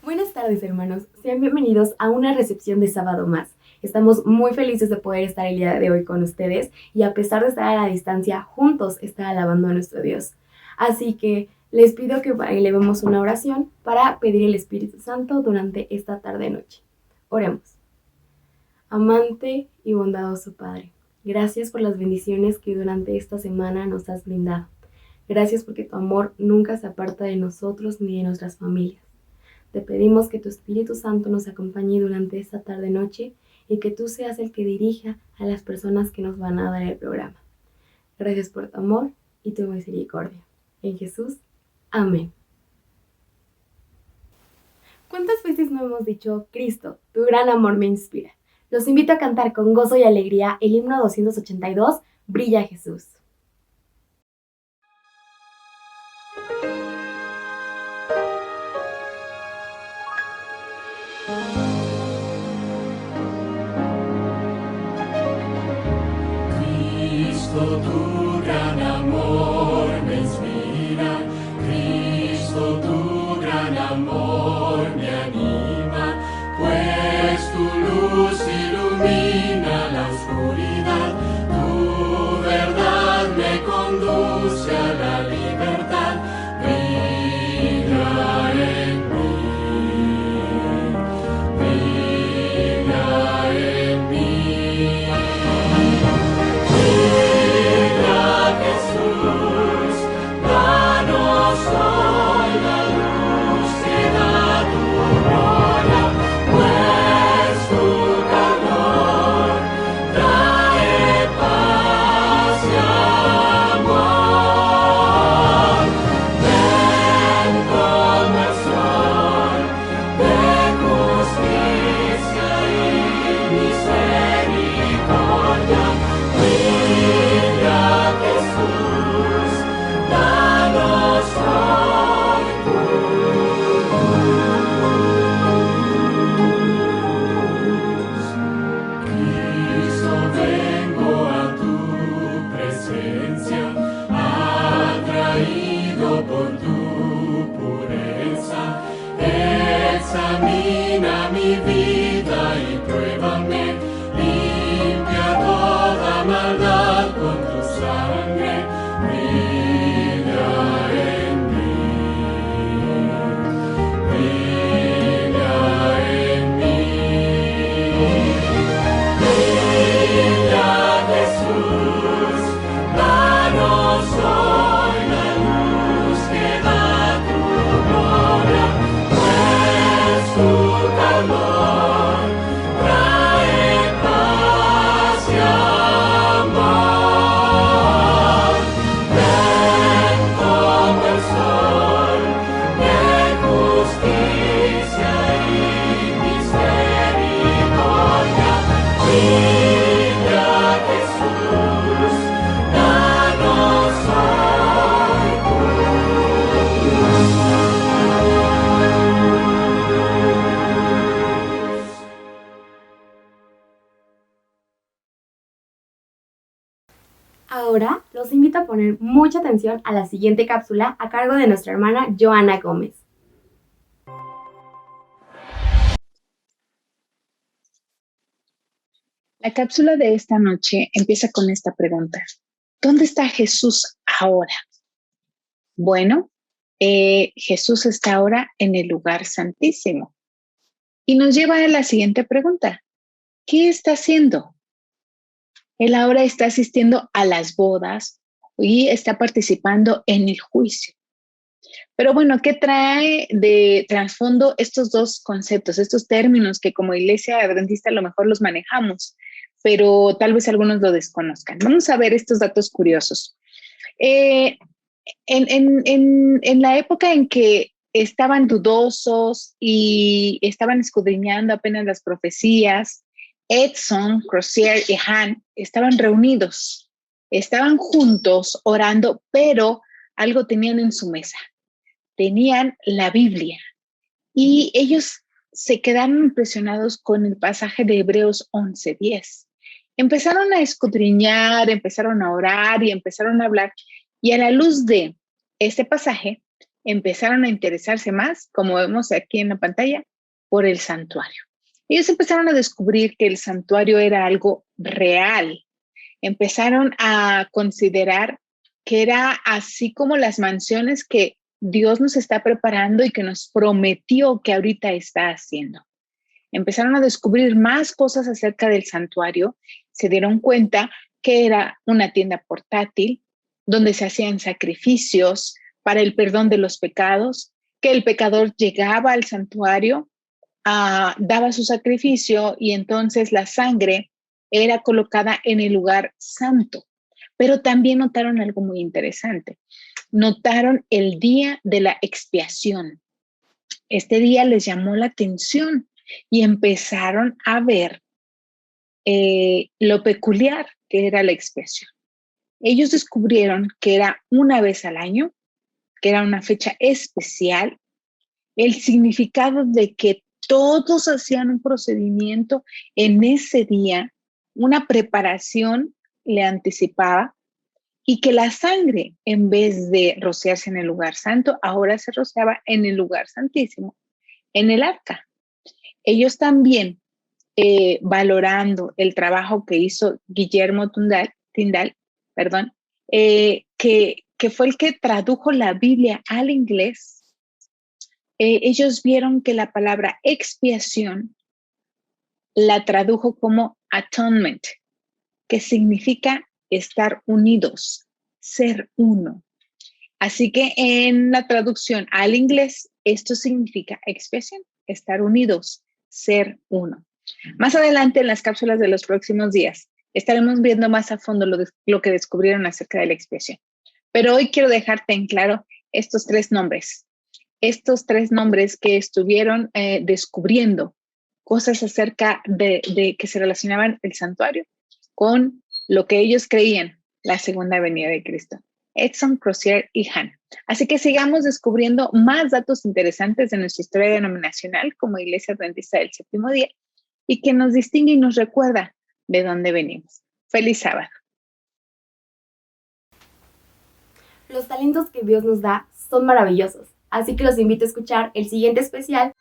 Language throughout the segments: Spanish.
Buenas tardes, hermanos. Sean bienvenidos a una recepción de sábado más. Estamos muy felices de poder estar el día de hoy con ustedes y a pesar de estar a la distancia, juntos estar alabando a nuestro Dios. Así que les pido que elevemos una oración para pedir el Espíritu Santo durante esta tarde-noche. Oremos. Amante y bondadoso Padre, gracias por las bendiciones que durante esta semana nos has brindado. Gracias porque tu amor nunca se aparta de nosotros ni de nuestras familias. Te pedimos que tu Espíritu Santo nos acompañe durante esta tarde-noche y que tú seas el que dirija a las personas que nos van a dar el programa. Gracias por tu amor y tu misericordia. En Jesús, amén. ¿Cuántas veces no hemos dicho, Cristo, tu gran amor me inspira? Los invito a cantar con gozo y alegría el himno 282, Brilla Jesús. Cristo, tu gran amor me inspira, Cristo, tu gran amor me anima, pues tu luz ilumina la oscuridad, tu verdad me conduce a la libertad, brilla en mí, brilla en mí. Jesús, danos hoy la luz que da tu gloria, pues tu calor trae paz y amor. Ven como el sol de justicia y misericordia. Brilla Jesús, danos hoy tu luz. Cristo, vengo a tu presencia, atraído por tu pureza. Examina mi vida y pruébame, limpia toda maldad con tu sangre, brilla en mí, brilla en mí. Brilla Jesús, danos hoy la luz que da tu gloria, pues tu calor trae paz y amor. Ven como el sol de justicia y misericordia. Brilla Jesús, danos hoy tu luz. Ahora los invito a poner mucha atención a la siguiente cápsula a cargo de nuestra hermana Joana Gómez. La cápsula de esta noche empieza con esta pregunta. ¿Dónde está Jesús ahora? Bueno, Jesús está ahora en el lugar santísimo. Y nos lleva a la siguiente pregunta. ¿Qué está haciendo? Él ahora está asistiendo a las bodas y está participando en el juicio. Pero bueno, ¿qué trae de trasfondo estos dos conceptos, estos términos que como iglesia adventista a lo mejor los manejamos, pero tal vez algunos lo desconozcan? Vamos a ver estos datos curiosos. En la época en que estaban dudosos y estaban escudriñando apenas las profecías, Edson, Crozier y Hahn estaban reunidos, estaban juntos orando, pero algo tenían en su mesa. Tenían la Biblia y ellos se quedaron impresionados con el pasaje de Hebreos 11:10. Empezaron a escudriñar, empezaron a orar y empezaron a hablar, y a la luz de este pasaje empezaron a interesarse más, como vemos aquí en la pantalla, por el santuario. Ellos empezaron a descubrir que el santuario era algo real. Empezaron a considerar que era así como las mansiones que Dios nos está preparando y que nos prometió que ahorita está haciendo. Empezaron a descubrir más cosas acerca del santuario, se dieron cuenta que era una tienda portátil donde se hacían sacrificios para el perdón de los pecados, que el pecador llegaba al santuario, daba su sacrificio y entonces la sangre era colocada en el lugar santo. Pero también notaron algo muy interesante. Notaron el día de la expiación. Este día les llamó la atención y empezaron a ver lo peculiar que era la expiación. Ellos descubrieron que era una vez al año, que era una fecha especial, el significado de que todos hacían un procedimiento en ese día, una preparación le anticipaba, y que la sangre, en vez de rociarse en el lugar santo, ahora se rociaba en el lugar santísimo, en el arca. Ellos también, valorando el trabajo que hizo Guillermo Tyndale, que fue el que tradujo la Biblia al inglés, ellos vieron que la palabra expiación la tradujo como atonement, que significa estar unidos, ser uno. Así que en la traducción al inglés, esto significa expiación, estar unidos, ser uno. Más adelante en las cápsulas de los próximos días estaremos viendo más a fondo lo que descubrieron acerca de la expiación. Pero hoy quiero dejarte en claro estos tres nombres que estuvieron descubriendo cosas acerca de que se relacionaban el santuario con lo que ellos creían la segunda venida de Cristo. Edson, Crozier y Hahn. Así que sigamos descubriendo más datos interesantes de nuestra historia denominacional como Iglesia Adventista del Séptimo Día y que nos distingue y nos recuerda de dónde venimos. ¡Feliz sábado! Los talentos que Dios nos da son maravillosos, así que los invito a escuchar el siguiente especial.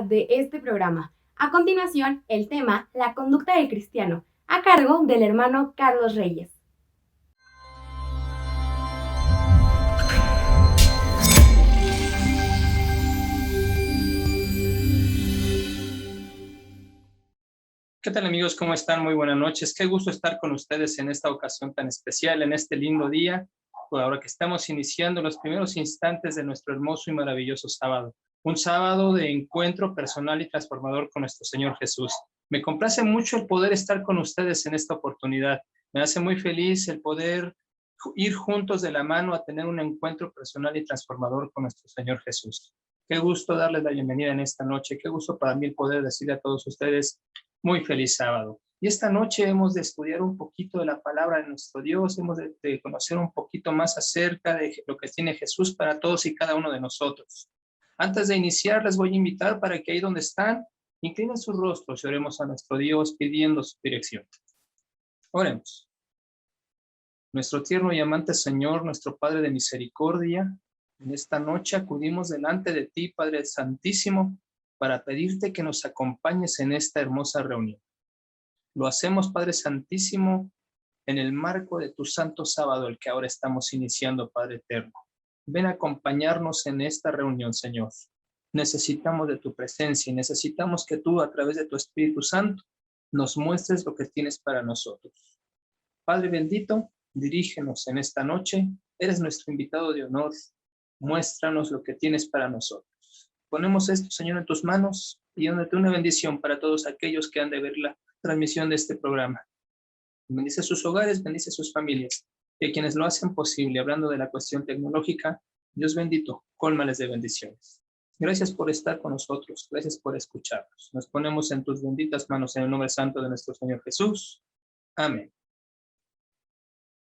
De este programa. A continuación, el tema La conducta del cristiano, a cargo del hermano Carlos Reyes. ¿Qué tal amigos? ¿Cómo están? Muy buenas noches. Qué gusto estar con ustedes en esta ocasión tan especial, en este lindo día, ahora que estamos iniciando los primeros instantes de nuestro hermoso y maravilloso sábado. un sábado de encuentro personal y transformador con nuestro Señor Jesús. Me complace mucho el poder estar con ustedes en esta oportunidad. Me hace muy feliz el poder ir juntos de la mano a tener un encuentro personal y transformador con nuestro Señor Jesús. Qué gusto darles la bienvenida en esta noche. Qué gusto para mí el poder decirle a todos ustedes muy feliz sábado. Y esta noche hemos de estudiar un poquito de la palabra de nuestro Dios, hemos de conocer un poquito más acerca de lo que tiene Jesús para todos y cada uno de nosotros. Antes de iniciar, les voy a invitar para que ahí donde están, inclinen sus rostros y oremos a nuestro Dios pidiendo su dirección. Oremos. Nuestro tierno y amante Señor, nuestro Padre de misericordia, en esta noche acudimos delante de ti, Padre Santísimo, para pedirte que nos acompañes en esta hermosa reunión. Lo hacemos, Padre Santísimo, en el marco de tu santo sábado, el que ahora estamos iniciando, Padre Eterno. Ven a acompañarnos en esta reunión, Señor. Necesitamos de tu presencia y necesitamos que tú, a través de tu Espíritu Santo, nos muestres lo que tienes para nosotros. Padre bendito, dirígenos en esta noche. Eres nuestro invitado de honor. Muéstranos lo que tienes para nosotros. Ponemos esto, Señor, en tus manos y dándote una bendición para todos aquellos que han de ver la transmisión de este programa. Bendice sus hogares, bendice sus familias. Y a quienes lo hacen posible, hablando de la cuestión tecnológica, Dios bendito, cólmales de bendiciones. Gracias por estar con nosotros, gracias por escucharnos. Nos ponemos en tus benditas manos en el nombre santo de nuestro Señor Jesús. Amén.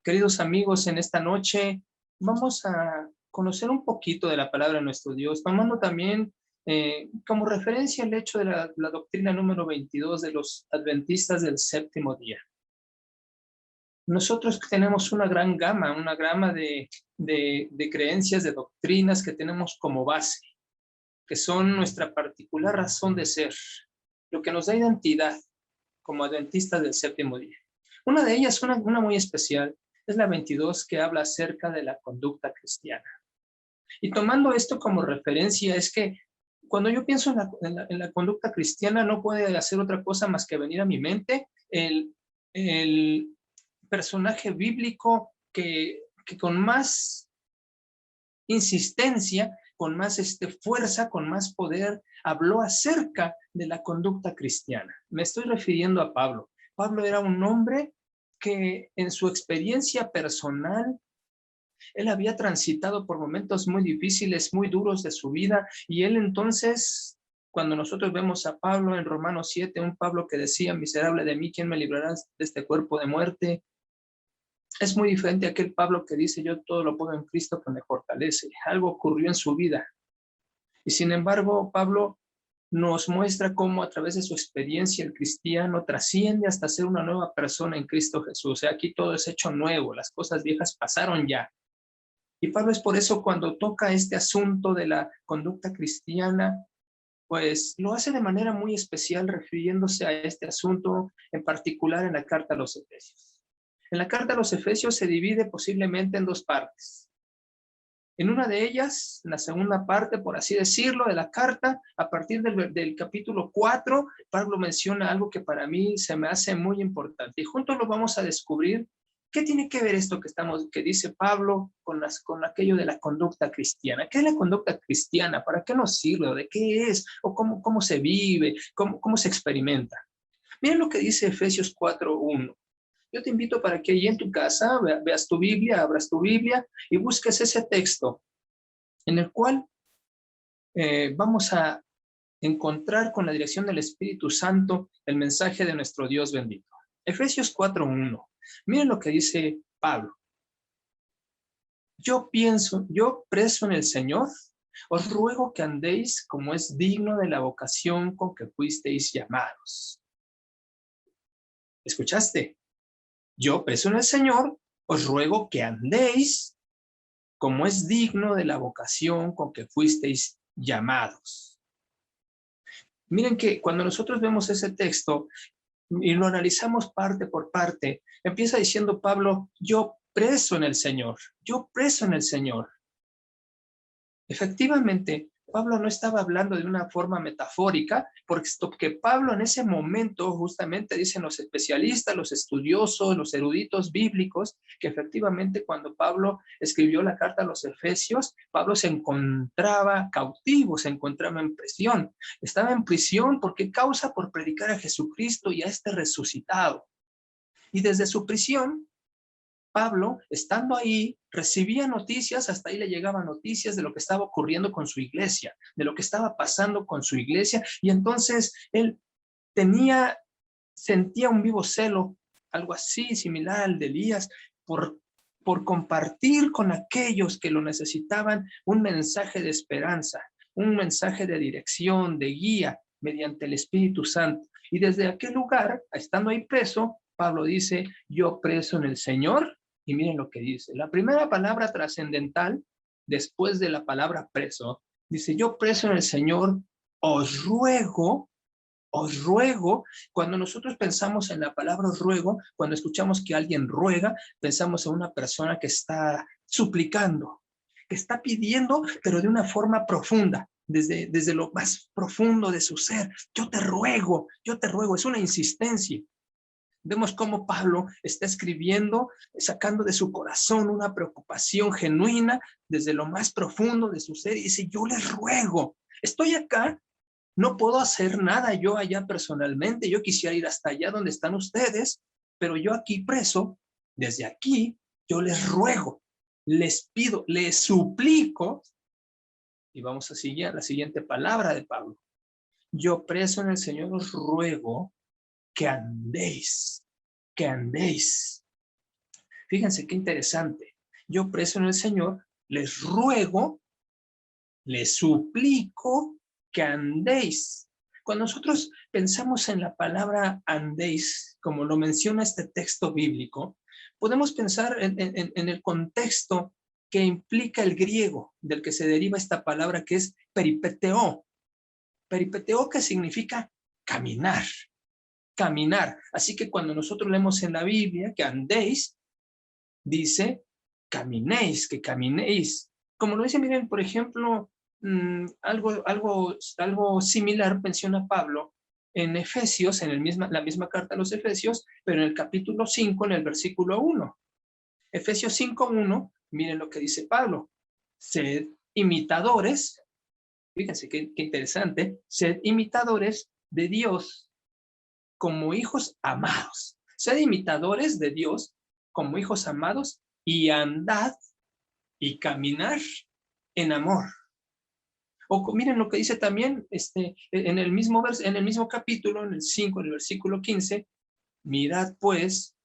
Queridos amigos, en esta noche vamos a conocer un poquito de la palabra de nuestro Dios, tomando también como referencia el hecho de la doctrina número 22 de los adventistas del séptimo día. Nosotros tenemos una gran gama de creencias, de doctrinas que tenemos como base, que son nuestra particular razón de ser, lo que nos da identidad como adventistas del séptimo día. Una de ellas, una muy especial, es la 22, que habla acerca de la conducta cristiana. Y tomando esto como referencia, es que cuando yo pienso en la conducta cristiana, no puede hacer otra cosa más que venir a mi mente el personaje bíblico que con más insistencia, con más fuerza, con más poder, habló acerca de la conducta cristiana. Me estoy refiriendo a Pablo. Pablo era un hombre que en su experiencia personal, él había transitado por momentos muy difíciles, muy duros de su vida, y él entonces, cuando nosotros vemos a Pablo en Romanos 7, un Pablo que decía, miserable de mí, ¿quién me librará de este cuerpo de muerte? Es muy diferente a aquel Pablo que dice, yo todo lo puedo en Cristo que me fortalece. Algo ocurrió en su vida. Y sin embargo, Pablo nos muestra cómo a través de su experiencia el cristiano trasciende hasta ser una nueva persona en Cristo Jesús. O sea, aquí todo es hecho nuevo, las cosas viejas pasaron ya. Y Pablo es por eso cuando toca este asunto de la conducta cristiana, pues lo hace de manera muy especial refiriéndose a este asunto, en particular en la carta a los Efesios. En la carta a los Efesios se divide posiblemente en dos partes. En una de ellas, en la segunda parte, por así decirlo, de la carta, a partir del capítulo 4, Pablo menciona algo que para mí se me hace muy importante. Y juntos lo vamos a descubrir. ¿Qué tiene que ver esto que dice Pablo con aquello de la conducta cristiana? ¿Qué es la conducta cristiana? ¿Para qué nos sirve? ¿O de qué es? ¿O cómo se vive? ¿Cómo se experimenta? Miren lo que dice Efesios 4:1. Yo te invito para que ahí en tu casa veas tu Biblia, abras tu Biblia y busques ese texto en el cual vamos a encontrar con la dirección del Espíritu Santo el mensaje de nuestro Dios bendito. Efesios 4:1. Miren lo que dice Pablo. Yo preso en el Señor, os ruego que andéis como es digno de la vocación con que fuisteis llamados. ¿Escuchaste? Yo, preso en el Señor, os ruego que andéis como es digno de la vocación con que fuisteis llamados. Miren que cuando nosotros vemos ese texto y lo analizamos parte por parte, empieza diciendo Pablo, yo preso en el Señor, yo preso en el Señor. Efectivamente, Pablo no estaba hablando de una forma metafórica, porque Pablo en ese momento, justamente dicen los especialistas, los estudiosos, los eruditos bíblicos, que efectivamente cuando Pablo escribió la carta a los Efesios, Pablo se encontraba cautivo, se encontraba en prisión. Estaba en prisión porque causa por predicar a Jesucristo y a este resucitado. Y desde su prisión, Pablo, estando ahí, recibía noticias, hasta ahí le llegaban noticias de lo que estaba ocurriendo con su iglesia, de lo que estaba pasando con su iglesia, y entonces él sentía un vivo celo, algo así similar al de Elías, por compartir con aquellos que lo necesitaban un mensaje de esperanza, un mensaje de dirección, de guía, mediante el Espíritu Santo. Y desde aquel lugar, estando ahí preso, Pablo dice, yo preso en el Señor. Y miren lo que dice. La primera palabra trascendental, después de la palabra preso, dice, yo preso en el Señor, os ruego. Cuando nosotros pensamos en la palabra os ruego, cuando escuchamos que alguien ruega, pensamos en una persona que está suplicando, que está pidiendo, pero de una forma profunda, desde lo más profundo de su ser. Yo te ruego, es una insistencia. Vemos cómo Pablo está escribiendo, sacando de su corazón una preocupación genuina desde lo más profundo de su ser y dice, yo les ruego, estoy acá, no puedo hacer nada yo allá personalmente, yo quisiera ir hasta allá donde están ustedes, pero yo aquí preso, desde aquí, yo les ruego, les pido, les suplico, y vamos a seguir a la siguiente palabra de Pablo, yo preso en el Señor os ruego que andéis. Fíjense qué interesante. Yo preso en el Señor, les ruego, les suplico que andéis. Cuando nosotros pensamos en la palabra andéis, como lo menciona este texto bíblico, podemos pensar en el contexto que implica el griego, del que se deriva esta palabra que es peripeteo. Peripeteo, que significa caminar. Así que cuando nosotros leemos en la Biblia que andéis, dice caminéis, que caminéis. Como lo dice, miren, por ejemplo, algo similar menciona Pablo en Efesios, la misma carta a los Efesios, pero en el capítulo 5, en el versículo 1. Efesios 5:1, miren lo que dice Pablo. Sed imitadores, fíjense qué interesante, sed imitadores de Dios como hijos amados. Sed imitadores de Dios como hijos amados y andad y caminar en amor. O miren lo que dice también en el mismo capítulo, en el 5, en el versículo 15, mirad pues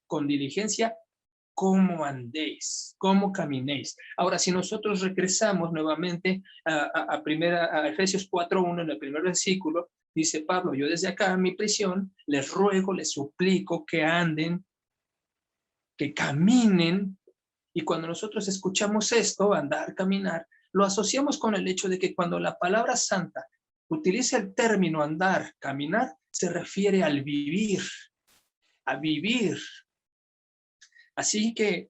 con diligencia cómo andéis, cómo caminéis. Ahora, si nosotros regresamos nuevamente a Efesios 4:1, en el primer versículo, dice Pablo, yo desde acá en mi prisión les ruego, les suplico que anden, que caminen. Y cuando nosotros escuchamos esto, andar, caminar, lo asociamos con el hecho de que cuando la palabra santa utiliza el término andar, caminar, se refiere al vivir, a vivir. Así que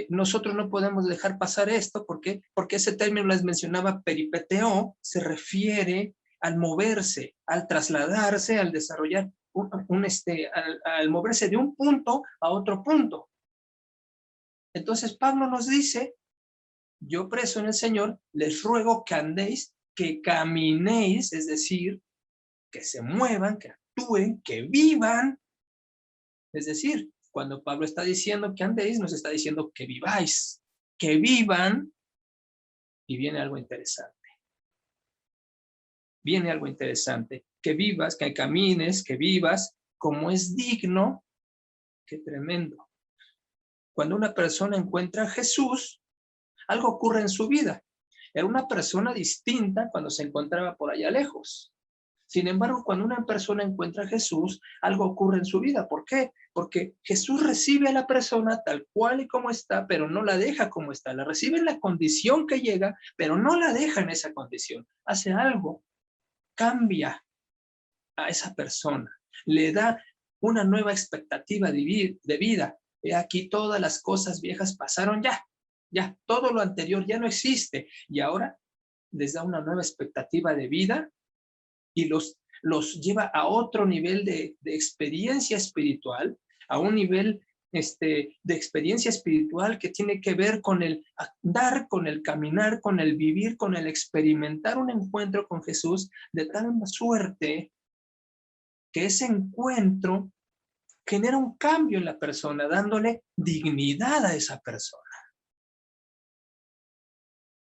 nosotros no podemos dejar pasar esto, porque ese término les mencionaba peripeteo, se refiere al moverse, al trasladarse, al desarrollar, al moverse de un punto a otro punto. Entonces Pablo nos dice, yo preso en el Señor, les ruego que andéis, que caminéis, es decir, que se muevan, que actúen, que vivan. Es decir, cuando Pablo está diciendo que andéis, nos está diciendo que viváis, que vivan, y viene algo interesante. Viene algo interesante, que vivas, que camines, que vivas, como es digno. Qué tremendo. Cuando una persona encuentra a Jesús, algo ocurre en su vida. Era una persona distinta cuando se encontraba por allá lejos. Sin embargo, cuando una persona encuentra a Jesús, algo ocurre en su vida. ¿Por qué? Porque Jesús recibe a la persona tal cual y como está, pero no la deja como está. La recibe en la condición que llega, pero no la deja en esa condición. Hace algo, cambia a esa persona, le da una nueva expectativa de vida. He aquí todas las cosas viejas pasaron ya, todo lo anterior ya no existe. Y ahora les da una nueva expectativa de vida y los lleva a otro nivel de experiencia espiritual, a un nivel de experiencia espiritual que tiene que ver con el andar, con el caminar, con el vivir, con el experimentar un encuentro con Jesús, de tal suerte que ese encuentro genera un cambio en la persona, dándole dignidad a esa persona.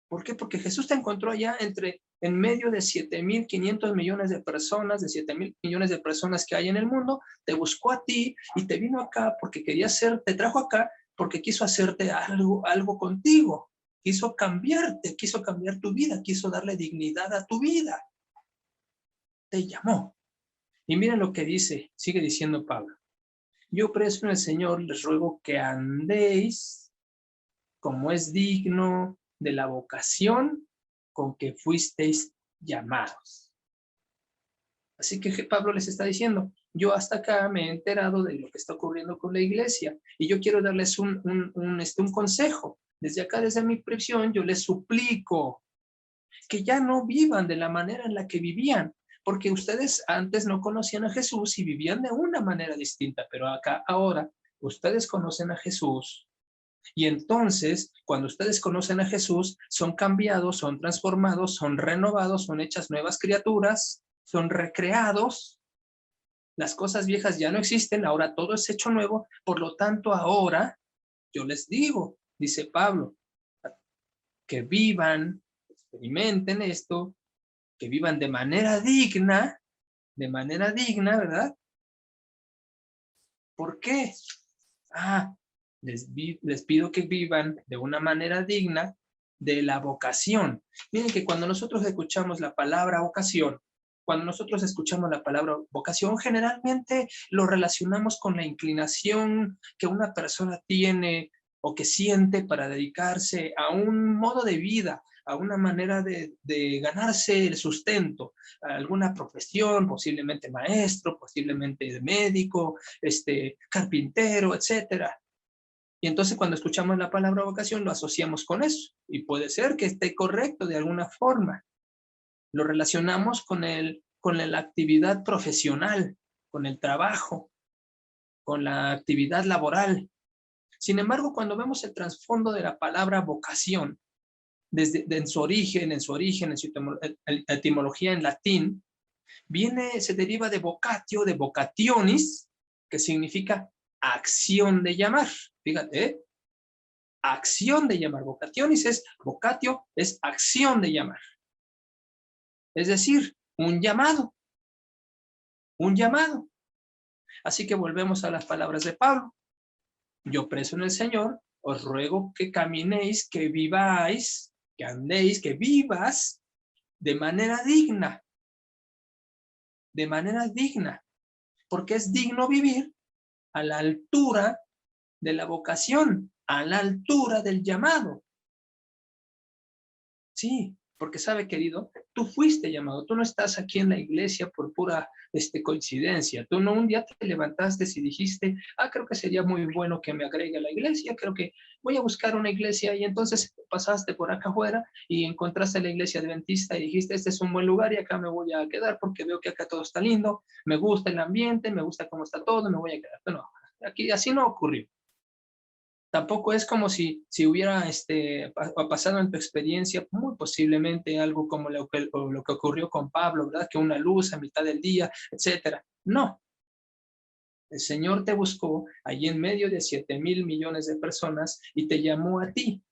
¿Por qué? Porque Jesús te encontró allá en medio de 7.500 millones de personas, de 7.000 millones de personas que hay en el mundo, te buscó a ti y te vino acá porque quería te trajo acá porque quiso hacerte algo contigo, quiso cambiarte, quiso cambiar tu vida, quiso darle dignidad a tu vida. Te llamó. Y miren lo que dice, sigue diciendo Pablo. Yo preso en el Señor les ruego que andéis como es digno de la vocación con que fuisteis llamados. Así que Pablo les está diciendo, yo hasta acá me he enterado de lo que está ocurriendo con la iglesia y yo quiero darles un consejo. Desde acá, desde mi prisión, yo les suplico que ya no vivan de la manera en la que vivían, porque ustedes antes no conocían a Jesús y vivían de una manera distinta, pero acá ahora ustedes conocen a Jesús. Y entonces, cuando ustedes conocen a Jesús, son cambiados, son transformados, son renovados, son hechas nuevas criaturas, son recreados. Las cosas viejas ya no existen, ahora todo es hecho nuevo. Por lo tanto, ahora, yo les digo, dice Pablo, que vivan, experimenten esto, que vivan de manera digna, ¿verdad? ¿Por qué? Les pido que vivan de una manera digna de la vocación. Miren que cuando nosotros escuchamos la palabra vocación, generalmente lo relacionamos con la inclinación que una persona tiene o que siente para dedicarse a un modo de vida, a una manera de ganarse el sustento, a alguna profesión, posiblemente maestro, posiblemente médico, carpintero, etcétera. Y entonces cuando escuchamos la palabra vocación lo asociamos con eso. Y puede ser que esté correcto de alguna forma. Lo relacionamos con la actividad profesional, con el trabajo, con la actividad laboral. Sin embargo, cuando vemos el trasfondo de la palabra vocación, en su origen, en su etimología en latín, se deriva de vocatio, de vocationis, que significa acción de llamar. Fíjate, acción de llamar. Vocationis vocatio es acción de llamar. Es decir, un llamado. Un llamado. Así que volvemos a las palabras de Pablo. Yo preso en el Señor, os ruego que caminéis, que viváis, que andéis, que vivas de manera digna. De manera digna. Porque es digno vivir a la altura de la vocación, a la altura del llamado. Sí, porque sabe, querido, tú fuiste llamado, tú no estás aquí en la iglesia por pura coincidencia. Tú no un día te levantaste y dijiste, creo que sería muy bueno que me agregue a la iglesia, creo que voy a buscar una iglesia, y entonces pasaste por acá afuera y encontraste la iglesia adventista y dijiste, este es un buen lugar y acá me voy a quedar porque veo que acá todo está lindo, me gusta el ambiente, me gusta cómo está todo, me voy a quedar. Pero no, aquí así no ocurrió. Tampoco es como si hubiera pasado en tu experiencia muy posiblemente algo como lo que ocurrió con Pablo, ¿verdad? Que una luz a mitad del día, etcétera. No. El Señor te buscó allí en medio de 7.000 millones de personas y te llamó a ti.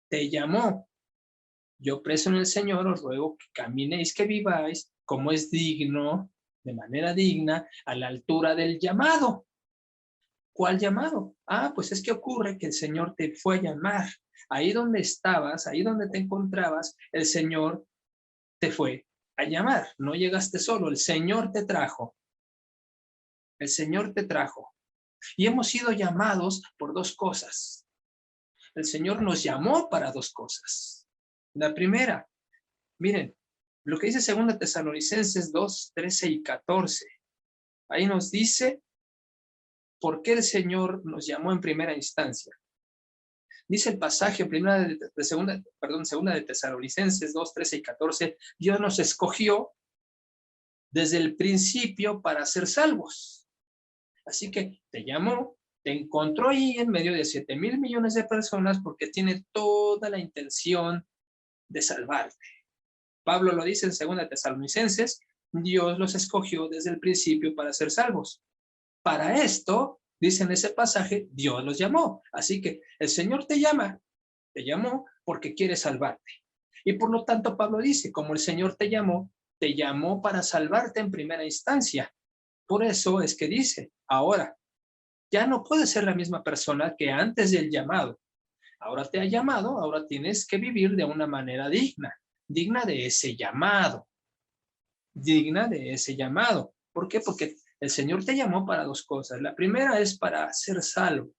Te llamó. Yo preso en el Señor os ruego que caminéis, que viváis como es digno, de manera digna, a la altura del llamado. ¿Cuál llamado? Pues es que ocurre que el Señor te fue a llamar. Ahí donde estabas, ahí donde te encontrabas, el Señor te fue a llamar. No llegaste solo, el Señor te trajo. El Señor te trajo. Y hemos sido llamados por dos cosas. El Señor nos llamó para dos cosas. La primera, miren, lo que dice 2 Tesalonicenses 2, 13 y 14. Ahí nos dice, ¿por qué el Señor nos llamó en primera instancia? Dice el pasaje, segunda de Tesalonicenses 2, 13 y 14, Dios nos escogió desde el principio para ser salvos. Así que te llamó, te encontró ahí en medio de 7,000 millones de personas porque tiene toda la intención de salvarte. Pablo lo dice en 2 Tesalonicenses, Dios los escogió desde el principio para ser salvos. Para esto, dice en ese pasaje, Dios los llamó. Así que el Señor te llamó porque quiere salvarte. Y por lo tanto Pablo dice, como el Señor te llamó para salvarte en primera instancia. Por eso es que dice, ahora, ya no puedes ser la misma persona que antes del llamado. Ahora te ha llamado, ahora tienes que vivir de una manera digna de ese llamado. Digna de ese llamado. ¿Por qué? Porque el Señor te llamó para dos cosas. La primera es para ser salvo,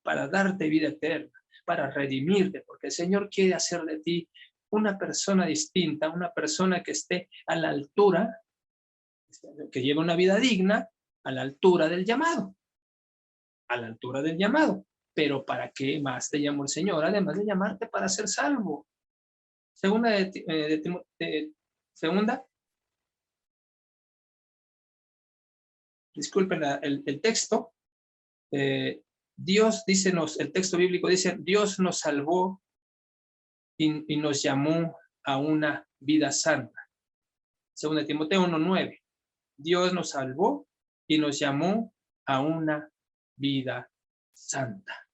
para darte vida eterna, para redimirte, porque el Señor quiere hacer de ti una persona distinta, una persona que esté a la altura, que lleve una vida digna, a la altura del llamado. A la altura del llamado. Pero ¿para qué más te llamó el Señor? Además de llamarte para ser salvo. Disculpen el texto. Dios, el texto bíblico dice, Dios nos salvó y nos llamó a una vida santa. 2 Timoteo 1:9. Dios nos salvó y nos llamó a una vida santa.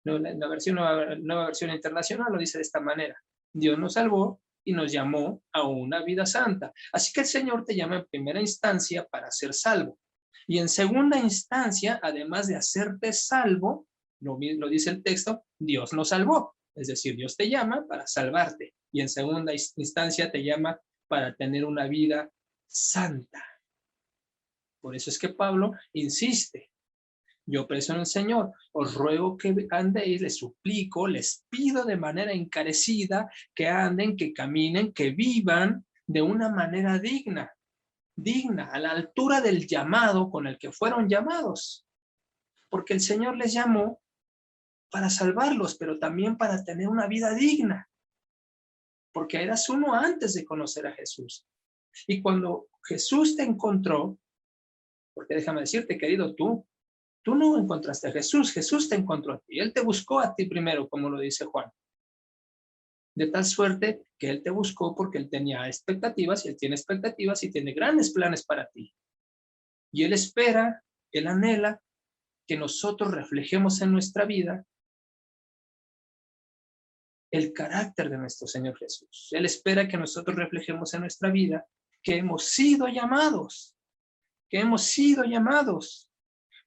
La nueva versión internacional lo dice de esta manera. Dios nos salvó y nos llamó a una vida santa. Así que el Señor te llama en primera instancia para ser salvo. Y en segunda instancia, además de hacerte salvo, lo dice el texto, Dios nos salvó. Es decir, Dios te llama para salvarte. Y en segunda instancia te llama para tener una vida santa. Por eso es que Pablo insiste. Yo preso en el Señor, os ruego que andéis, les suplico, les pido de manera encarecida que anden, que caminen, que vivan de una manera digna, a la altura del llamado con el que fueron llamados. Porque el Señor les llamó para salvarlos, pero también para tener una vida digna. Porque eras uno antes de conocer a Jesús. Y cuando Jesús te encontró, porque déjame decirte, querido, tú no encontraste a Jesús, Jesús te encontró a ti. Él te buscó a ti primero, como lo dice Juan. De tal suerte que Él te buscó porque Él tenía expectativas, y Él tiene expectativas y tiene grandes planes para ti. Y Él espera, Él anhela que nosotros reflejemos en nuestra vida el carácter de nuestro Señor Jesús. Él espera que nosotros reflejemos en nuestra vida que hemos sido llamados,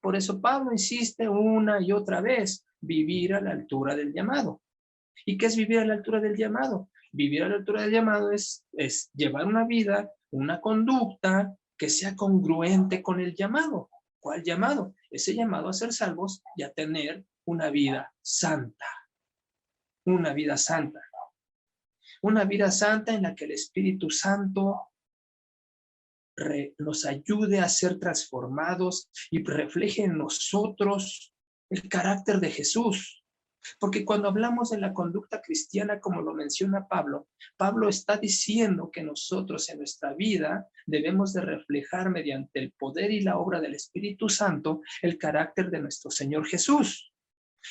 Por eso Pablo insiste una y otra vez, vivir a la altura del llamado. ¿Y qué es vivir a la altura del llamado? Vivir a la altura del llamado es llevar una vida, una conducta que sea congruente con el llamado. ¿Cuál llamado? Ese llamado a ser salvos y a tener una vida santa. Una vida santa. Una vida santa en la que el Espíritu Santo nos ayude a ser transformados y refleje en nosotros el carácter de Jesús. Porque cuando hablamos de la conducta cristiana, como lo menciona Pablo, Pablo está diciendo que nosotros en nuestra vida debemos de reflejar mediante el poder y la obra del Espíritu Santo el carácter de nuestro Señor Jesús.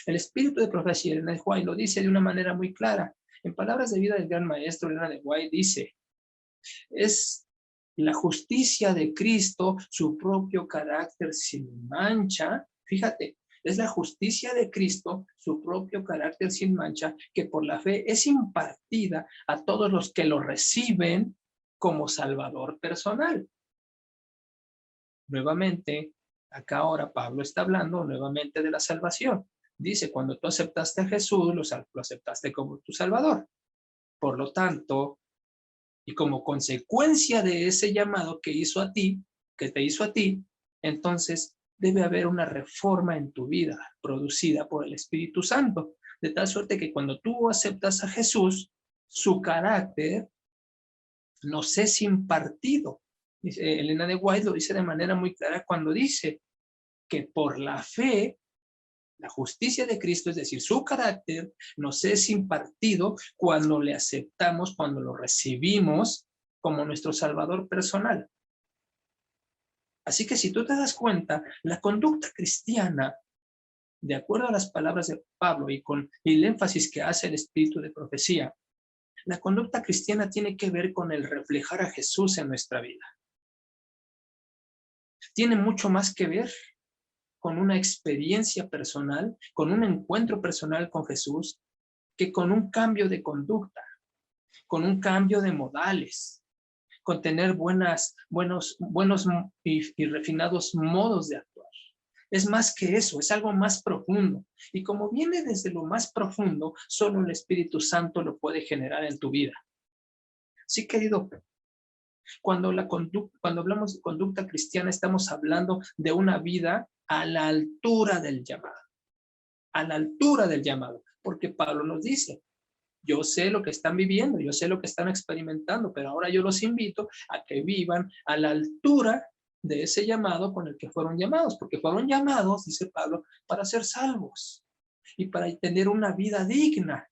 El Espíritu de Profecía, Elena de White, lo dice de una manera muy clara. En palabras de vida del gran maestro Elena de White dice, es la justicia de Cristo, su propio carácter sin mancha. Fíjate, es la justicia de Cristo, su propio carácter sin mancha, que por la fe es impartida a todos los que lo reciben como Salvador personal. Nuevamente, acá ahora Pablo está hablando nuevamente de la salvación. Dice, cuando tú aceptaste a Jesús, lo aceptaste como tu Salvador. Por lo tanto, y como consecuencia de ese llamado que te hizo a ti, entonces debe haber una reforma en tu vida producida por el Espíritu Santo, de tal suerte que cuando tú aceptas a Jesús, su carácter nos es impartido. Elena de White lo dice de manera muy clara cuando dice que por la fe La justicia de Cristo, es decir, su carácter, nos es impartido cuando le aceptamos, cuando lo recibimos como nuestro Salvador personal. Así que si tú te das cuenta, la conducta cristiana, de acuerdo a las palabras de Pablo y con el énfasis que hace el espíritu de profecía, la conducta cristiana tiene que ver con el reflejar a Jesús en nuestra vida. Tiene mucho más que ver con una experiencia personal, con un encuentro personal con Jesús, que con un cambio de conducta, con un cambio de modales, con tener buenos y refinados modos de actuar. Es más que eso, es algo más profundo. Y como viene desde lo más profundo, solo el Espíritu Santo lo puede generar en tu vida. Sí, querido, cuando hablamos de conducta cristiana, estamos hablando de una vida a la altura del llamado. A la altura del llamado. Porque Pablo nos dice, yo sé lo que están viviendo, yo sé lo que están experimentando, pero ahora yo los invito a que vivan a la altura de ese llamado con el que fueron llamados, porque fueron llamados, dice Pablo, para ser salvos y para tener una vida digna,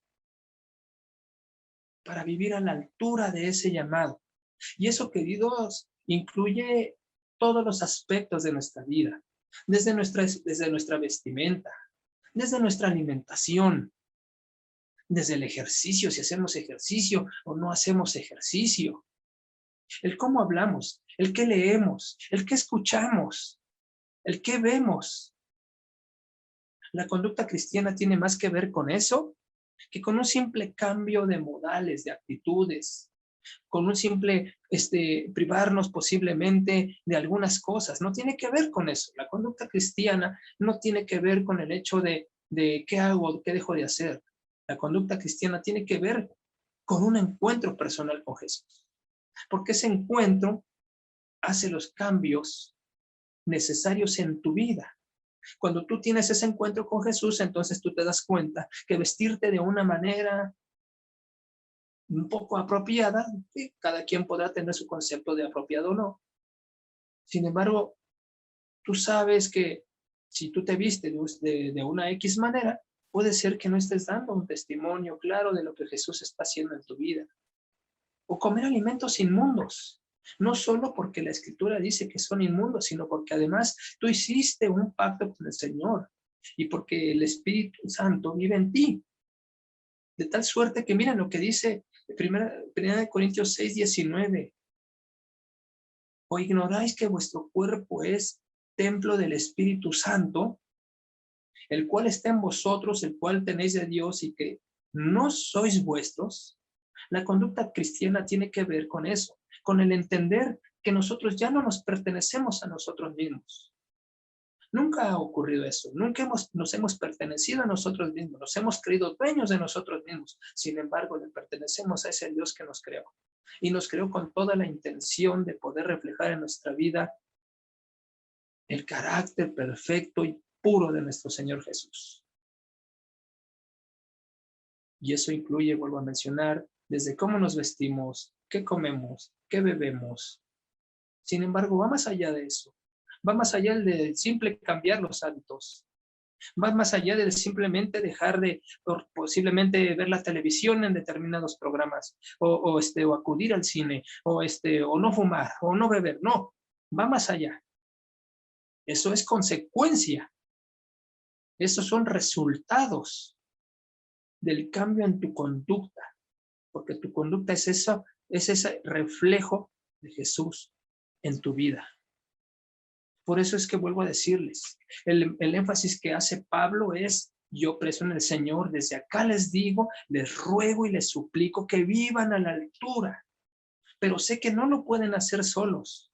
para vivir a la altura de ese llamado. Y eso, queridos, incluye todos los aspectos de nuestra vida, desde nuestra vestimenta, desde nuestra alimentación, desde el ejercicio, si hacemos ejercicio o no hacemos ejercicio, el cómo hablamos, el qué leemos, el qué escuchamos, el qué vemos. La conducta cristiana tiene más que ver con eso que con un simple cambio de modales, de actitudes, con un simple privarnos posiblemente de algunas cosas. No tiene que ver con eso. La conducta cristiana no tiene que ver con el hecho de qué hago, qué dejo de hacer. La conducta cristiana tiene que ver con un encuentro personal con Jesús. Porque ese encuentro hace los cambios necesarios en tu vida. Cuando tú tienes ese encuentro con Jesús, entonces tú te das cuenta que vestirte de una manera un poco apropiada, ¿sí? Cada quien podrá tener su concepto de apropiado o no. Sin embargo, tú sabes que si tú te vistes de una X manera, puede ser que no estés dando un testimonio claro de lo que Jesús está haciendo en tu vida. O comer alimentos inmundos. No solo porque la Escritura dice que son inmundos, sino porque además tú hiciste un pacto con el Señor y porque el Espíritu Santo vive en ti. De tal suerte que miren lo que dice 1 Corintios 6:19. ¿O ignoráis que vuestro cuerpo es templo del Espíritu Santo, el cual está en vosotros, el cual tenéis de Dios y que no sois vuestros? La conducta cristiana tiene que ver con eso, con el entender que nosotros ya no nos pertenecemos a nosotros mismos. Nunca ha ocurrido eso, nunca nos hemos pertenecido a nosotros mismos, nos hemos creído dueños de nosotros mismos. Sin embargo, le pertenecemos a ese Dios que nos creó. Y nos creó con toda la intención de poder reflejar en nuestra vida el carácter perfecto y puro de nuestro Señor Jesús. Y eso incluye, vuelvo a mencionar, desde cómo nos vestimos, qué comemos, qué bebemos. Sin embargo, va más allá de eso. Va más allá de simple cambiar los hábitos. Va más allá de simplemente dejar de posiblemente ver la televisión en determinados programas o acudir al cine o no fumar o no beber. No, va más allá. Eso es consecuencia. Esos son resultados del cambio en tu conducta, porque tu conducta es ese reflejo de Jesús en tu vida. Por eso es que vuelvo a decirles, el énfasis que hace Pablo es: yo preso en el Señor, desde acá les digo, les ruego y les suplico que vivan a la altura, pero sé que no lo pueden hacer solos.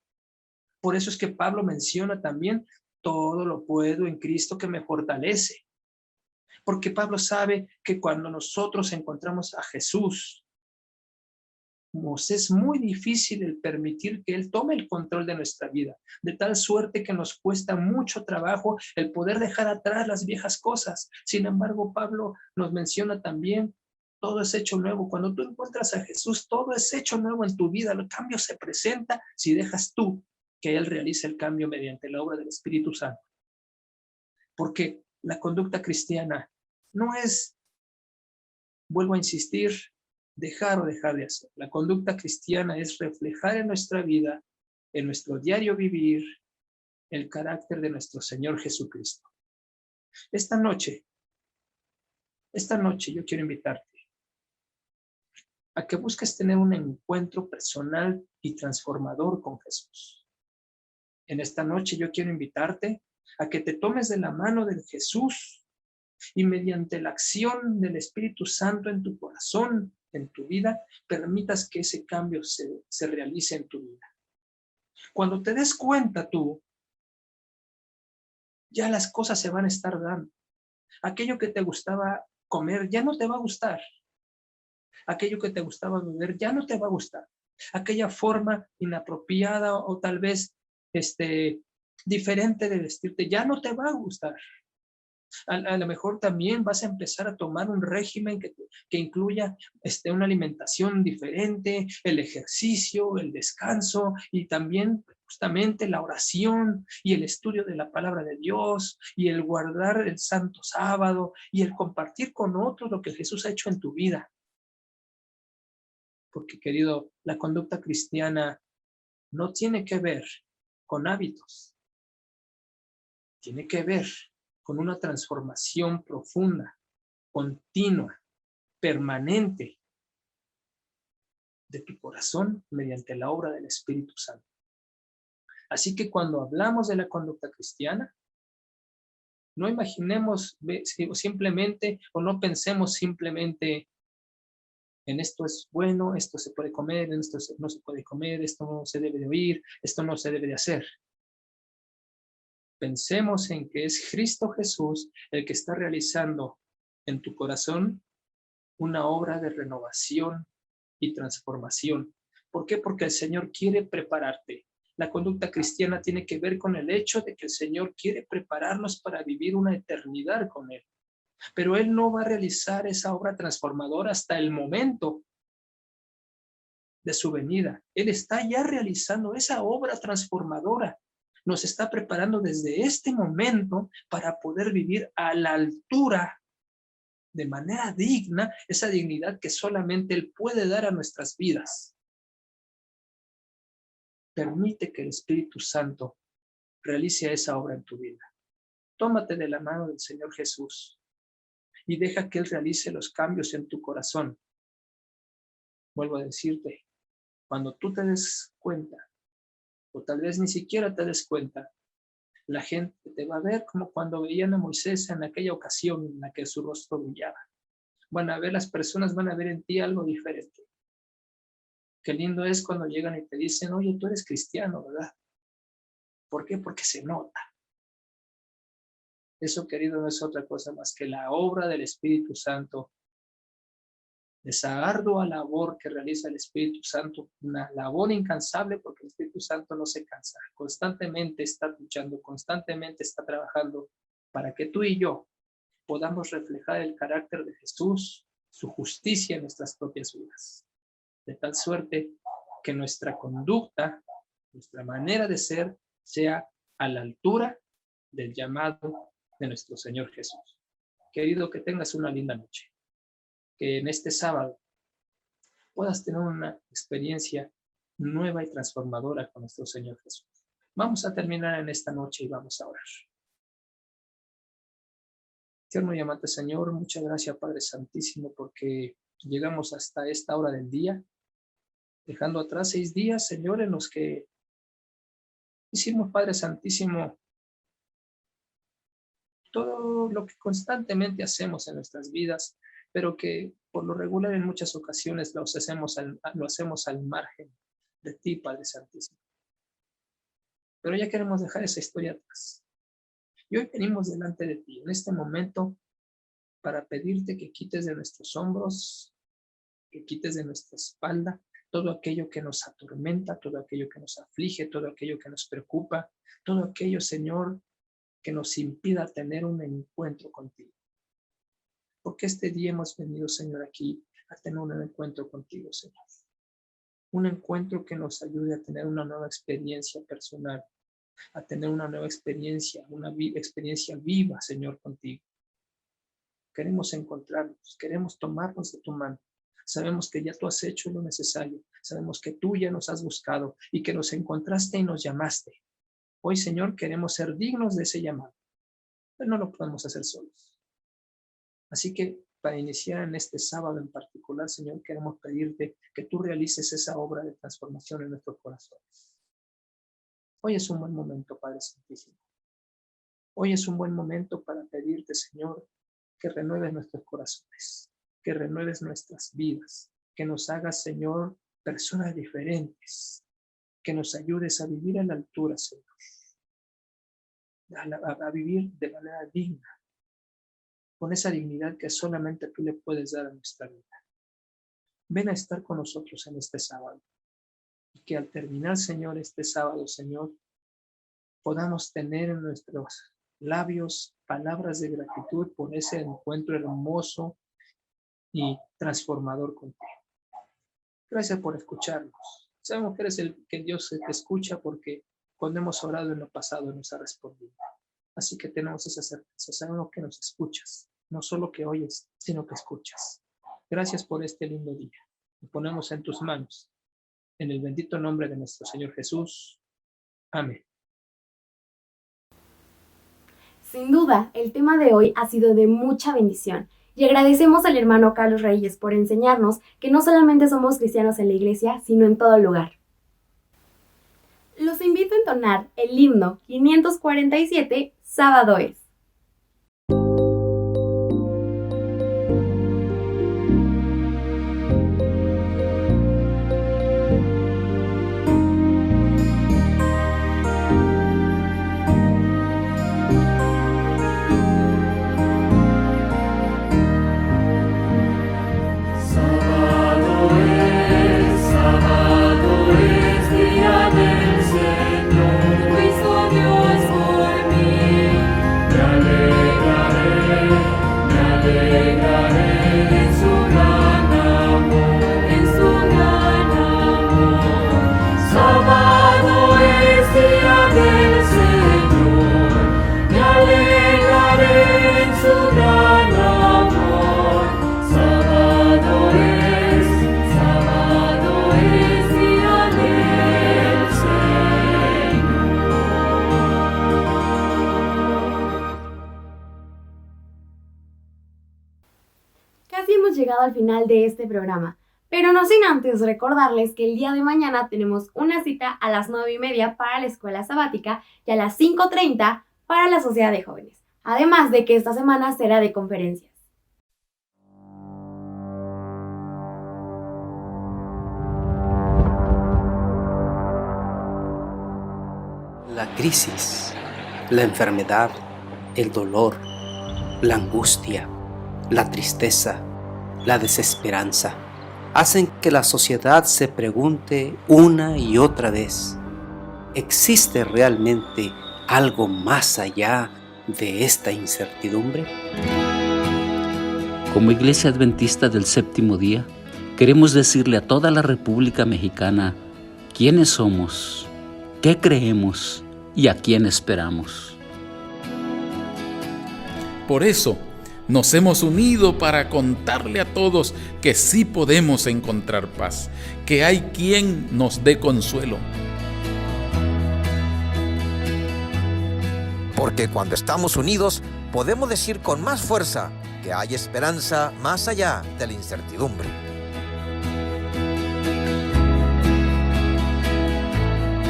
Por eso es que Pablo menciona también: todo lo puedo en Cristo que me fortalece. Porque Pablo sabe que cuando nosotros encontramos a Jesús, nos es muy difícil el permitir que Él tome el control de nuestra vida, de tal suerte que nos cuesta mucho trabajo el poder dejar atrás las viejas cosas. Sin embargo, Pablo nos menciona también: todo es hecho nuevo. Cuando tú encuentras a Jesús, todo es hecho nuevo en tu vida. El cambio se presenta si dejas tú que Él realice el cambio mediante la obra del Espíritu Santo. Porque La conducta cristiana no es, vuelvo a insistir, dejar o dejar de hacer. La conducta cristiana es reflejar en nuestra vida, en nuestro diario vivir, el carácter de nuestro Señor Jesucristo. Esta noche yo quiero invitarte a que busques tener un encuentro personal y transformador con Jesús. En esta noche yo quiero invitarte a que te tomes de la mano de Jesús y mediante la acción del Espíritu Santo en tu corazón, en tu vida, permitas que ese cambio se realice en tu vida. Cuando te des cuenta tú, ya las cosas se van a estar dando. Aquello que te gustaba comer ya no te va a gustar. Aquello que te gustaba beber ya no te va a gustar. Aquella forma inapropiada o tal vez diferente de vestirte ya no te va a gustar. A lo mejor también vas a empezar a tomar un régimen que incluya una alimentación diferente, el ejercicio, el descanso y también justamente la oración y el estudio de la palabra de Dios y el guardar el santo sábado y el compartir con otros lo que Jesús ha hecho en tu vida. Porque, querido, la conducta cristiana no tiene que ver con hábitos. Tiene que ver con una transformación profunda, continua, permanente de tu corazón mediante la obra del Espíritu Santo. Así que cuando hablamos de la conducta cristiana, no imaginemos simplemente o no pensemos simplemente en esto es bueno, esto se puede comer, en esto no se puede comer, esto no se debe de oír, esto no se debe de hacer. Pensemos en que es Cristo Jesús el que está realizando en tu corazón una obra de renovación y transformación. ¿Por qué? Porque el Señor quiere prepararte. La conducta cristiana tiene que ver con el hecho de que el Señor quiere prepararnos para vivir una eternidad con Él. Pero Él no va a realizar esa obra transformadora hasta el momento de su venida. Él está ya realizando esa obra transformadora. Nos está preparando desde este momento para poder vivir a la altura, de manera digna, esa dignidad que solamente Él puede dar a nuestras vidas. Permite que el Espíritu Santo realice esa obra en tu vida. Tómate de la mano del Señor Jesús y deja que Él realice los cambios en tu corazón. Vuelvo a decirte, cuando tú te des cuenta, o tal vez ni siquiera te des cuenta, la gente te va a ver como cuando veían a Moisés en aquella ocasión en la que su rostro brillaba. Las personas van a ver en ti algo diferente. Qué lindo es cuando llegan y te dicen, oye, tú eres cristiano, ¿verdad? ¿Por qué? Porque se nota. Eso, querido, no es otra cosa más que la obra del Espíritu Santo. Esa ardua labor que realiza el Espíritu Santo, una labor incansable porque el Espíritu Santo no se cansa. Constantemente está luchando, constantemente está trabajando para que tú y yo podamos reflejar el carácter de Jesús, su justicia en nuestras propias vidas. De tal suerte que nuestra conducta, nuestra manera de ser, sea a la altura del llamado de nuestro Señor Jesús. Querido, que tengas una linda noche. Que en este sábado puedas tener una experiencia nueva y transformadora con nuestro Señor Jesús. Vamos a terminar en esta noche y vamos a orar. Tierno y amante Señor, muchas gracias, Padre Santísimo, porque llegamos hasta esta hora del día, dejando atrás 6 días, Señor, en los que hicimos, Padre Santísimo, todo lo que constantemente hacemos en nuestras vidas, pero que por lo regular en muchas ocasiones lo hacemos al margen de ti, Padre Santísimo. Pero ya queremos dejar esa historia atrás. Y hoy venimos delante de ti en este momento para pedirte que quites de nuestros hombros, que quites de nuestra espalda todo aquello que nos atormenta, todo aquello que nos aflige, todo aquello que nos preocupa, todo aquello, Señor, que nos impida tener un encuentro contigo. Porque este día hemos venido, Señor, aquí a tener un encuentro contigo, Señor. Un encuentro que nos ayude a tener una nueva experiencia personal a tener una nueva experiencia, una experiencia viva, Señor, contigo. Queremos encontrarnos, queremos tomarnos de tu mano. Sabemos que ya tú has hecho lo necesario. Sabemos que tú ya nos has buscado y que nos encontraste y nos llamaste. Hoy, Señor, queremos ser dignos de ese llamado, pero no lo podemos hacer solos. Así que para iniciar en este sábado en particular, Señor, queremos pedirte que tú realices esa obra de transformación en nuestros corazones. Hoy es un buen momento, Padre Santísimo. Hoy es un buen momento para pedirte, Señor, que renueves nuestros corazones, que renueves nuestras vidas, que nos hagas, Señor, personas diferentes, que nos ayudes a vivir a la altura, Señor, a vivir de manera digna, con esa dignidad que solamente tú le puedes dar a nuestra vida. Ven a estar con nosotros en este sábado y que al terminar, Señor, este sábado, Señor, podamos tener en nuestros labios palabras de gratitud por ese encuentro hermoso y transformador contigo. Gracias por escucharnos. Sabemos que eres que Dios te escucha porque cuando hemos orado en lo pasado nos ha respondido. Así que tenemos esa certeza. Sabemos que nos escuchas. No solo que oyes, sino que escuchas. Gracias por este lindo día. Nos ponemos en tus manos. En el bendito nombre de nuestro Señor Jesús. Amén. Sin duda, el tema de hoy ha sido de mucha bendición y agradecemos al hermano Carlos Reyes por enseñarnos que no solamente somos cristianos en la iglesia, sino en todo lugar. Los invito a entonar el himno 547, Sábado es. Casi hemos llegado al final de este programa, pero no sin antes recordarles que el día de mañana tenemos una cita a las 9:30 para la escuela sabática y a las 5:30 para la sociedad de jóvenes, además de que esta semana será de conferencias. La crisis, la enfermedad, el dolor, la angustia, la tristeza, la desesperanza, hacen que la sociedad se pregunte una y otra vez, ¿existe realmente algo más allá de esta incertidumbre? Como Iglesia Adventista del Séptimo Día, queremos decirle a toda la República Mexicana quiénes somos, qué creemos y a quién esperamos. Por eso, nos hemos unido para contarle a todos que sí podemos encontrar paz, que hay quien nos dé consuelo. Porque cuando estamos unidos, podemos decir con más fuerza que hay esperanza más allá de la incertidumbre.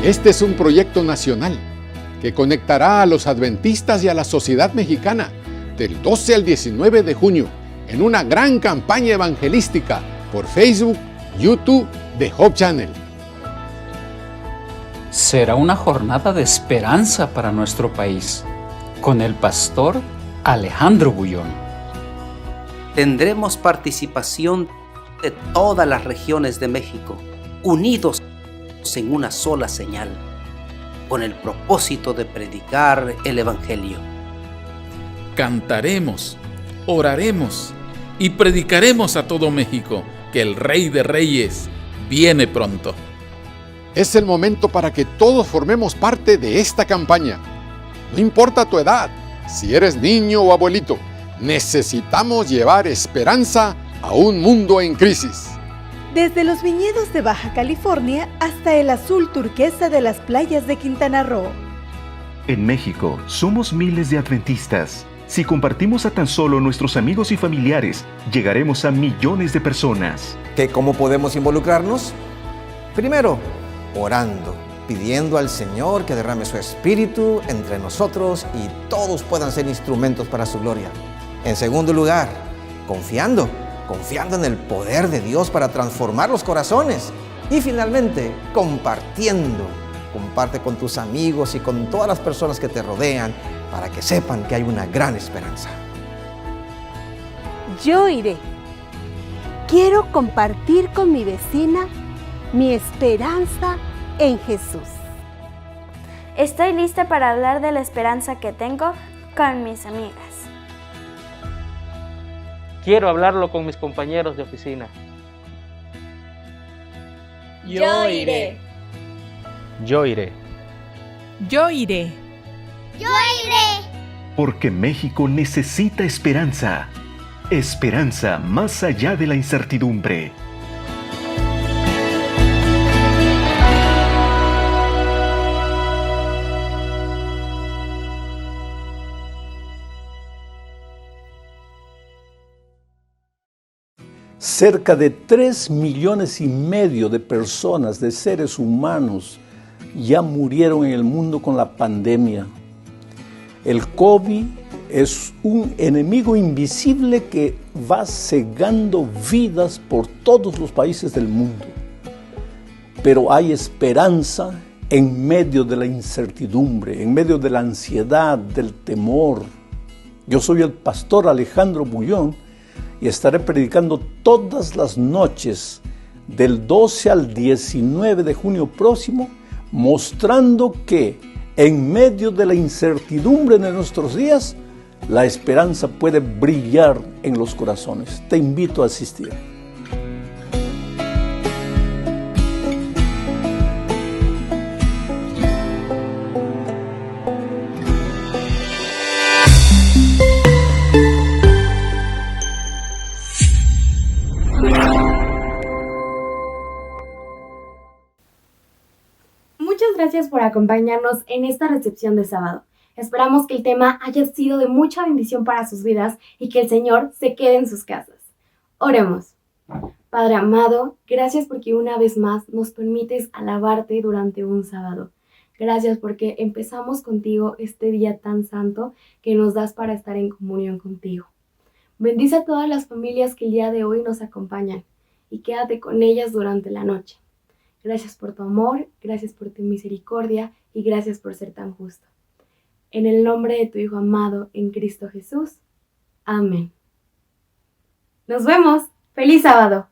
Este es un proyecto nacional que conectará a los adventistas y a la sociedad mexicana del 12 al 19 de junio en una gran campaña evangelística por Facebook, YouTube de Hope Channel. Será una jornada de esperanza para nuestro país, con el pastor Alejandro Bullón. Tendremos participación de todas las regiones de México, unidos en una sola señal, con el propósito de predicar el Evangelio. Cantaremos, oraremos y predicaremos a todo México que el Rey de Reyes viene pronto. Es el momento para que todos formemos parte de esta campaña. No importa tu edad, si eres niño o abuelito, necesitamos llevar esperanza a un mundo en crisis. Desde los viñedos de Baja California hasta el azul turquesa de las playas de Quintana Roo. En México somos miles de adventistas. Si compartimos a tan solo nuestros amigos y familiares, llegaremos a millones de personas. ¿Cómo podemos involucrarnos? Primero, orando, pidiendo al Señor que derrame su espíritu entre nosotros y todos puedan ser instrumentos para su gloria. En segundo lugar, confiando en el poder de Dios para transformar los corazones. Y finalmente, compartiendo. Comparte con tus amigos y con todas las personas que te rodean para que sepan que hay una gran esperanza. Yo iré. Quiero compartir con mi vecina mi esperanza en Jesús. Estoy lista para hablar de la esperanza que tengo con mis amigas. Quiero hablarlo con mis compañeros de oficina. Yo iré. Yo iré. Yo iré. Yo iré. Porque México necesita esperanza. Esperanza más allá de la incertidumbre. Cerca de 3,5 millones de personas, de seres humanos, ya murieron en el mundo con la pandemia. El COVID es un enemigo invisible que va cegando vidas por todos los países del mundo. Pero hay esperanza en medio de la incertidumbre, en medio de la ansiedad, del temor. Yo soy el pastor Alejandro Bullón y estaré predicando todas las noches del 12 al 19 de junio próximo, mostrando que en medio de la incertidumbre de nuestros días, la esperanza puede brillar en los corazones. Te invito a asistir. Gracias por acompañarnos en esta recepción de sábado. Esperamos que el tema haya sido de mucha bendición para sus vidas y que el Señor se quede en sus casas. Oremos. Padre amado, gracias porque una vez más nos permites alabarte durante un sábado. Gracias porque empezamos contigo este día tan santo que nos das para estar en comunión contigo. Bendice a todas las familias que el día de hoy nos acompañan y quédate con ellas durante la noche. Gracias por tu amor, gracias por tu misericordia y gracias por ser tan justo. En el nombre de tu Hijo amado, en Cristo Jesús. Amén. Nos vemos. ¡Feliz sábado!